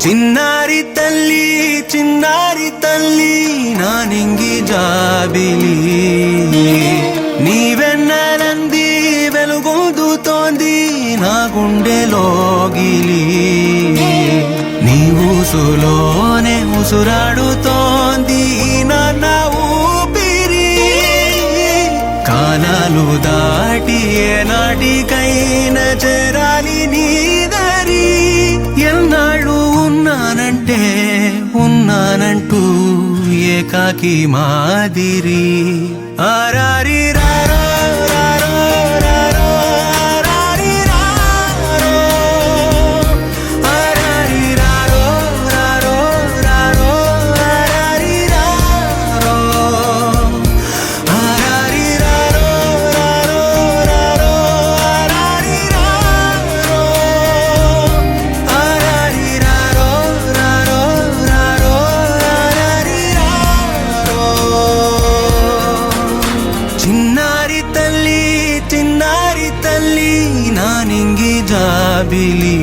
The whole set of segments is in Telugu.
చిన్నారి తల్లి నా నింగి జాబిలి నీవెన్నెలంది వెలుగొందుతోంది నా గుండెలోగిలి నీ ఊసులోనే ఉసురాడుతోంది నా ఊపిరి కాలాలు దాటి ఏనాటికైనా చేరాలి నీ దరి ఎన్నాళ్ళు ఉన్నానంటూ ఏకాకి మాదిరి ఆరారి రారో రారో రారో ఆరారి రారో ఆరారి రారో రారో రారో ఆరారి రారో ఆరారి రారో రారో రారో ఆరారి రారో ఆరారి రారో రారో రారో ఆరారి రారో చిన్నారి తల్లి నా నింగి జాబిలి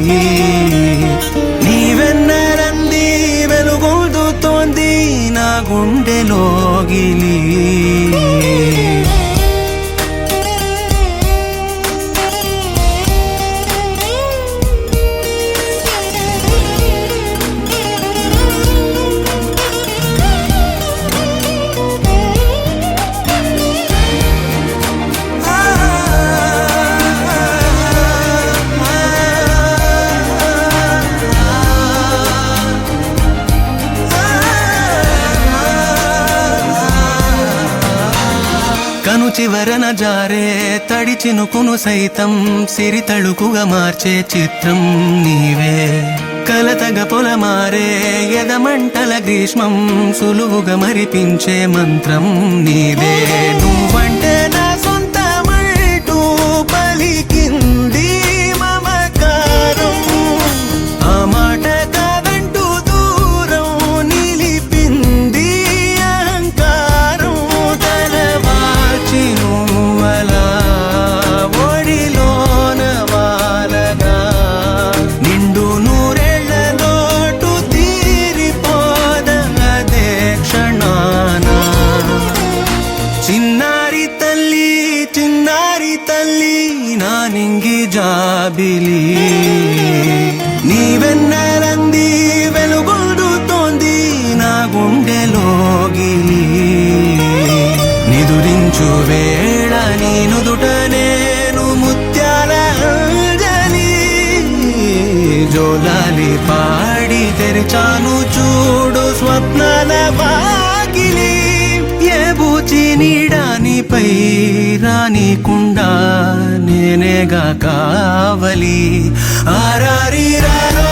నీవెన్నెలంది వెలుగొందుతోంది నా గుండెలోగిలి కను చివరన జారే తడి చినుకును సైతం సిరి తళుకుగా మార్చే చిత్రం నీవే కలతగ పొలమారే ఎదమంటల గ్రీష్మం సులువుగా మరిపించే మంత్రం నీదే నువ్వంటే నా సొంతమంటూ పలికింది మమకారం ఆ మాట కాదంటూ దూరం నిలిపింది అహంకారం తలవాల్చి నువ్వలా ఒడిలోన వాలగా నిండు నూరేళ్ల లోటు తీరిపోదదే క్షణాన చిన్నారి తల్లి నా నింగి జాబిలి నీవెన్నెలంది వెలుగొందుతోంది నా గుండెలోగిలి నిదురించు వేళ నీ నుదుట నేను ముత్యాల అంజలి జోలాలి పాడి తెరిచాను చూడు స్వప్నాల వాకిలి ఏ బూచి నీడానిపై రానికుండా నేనేగా కావలి ఆరారి రారో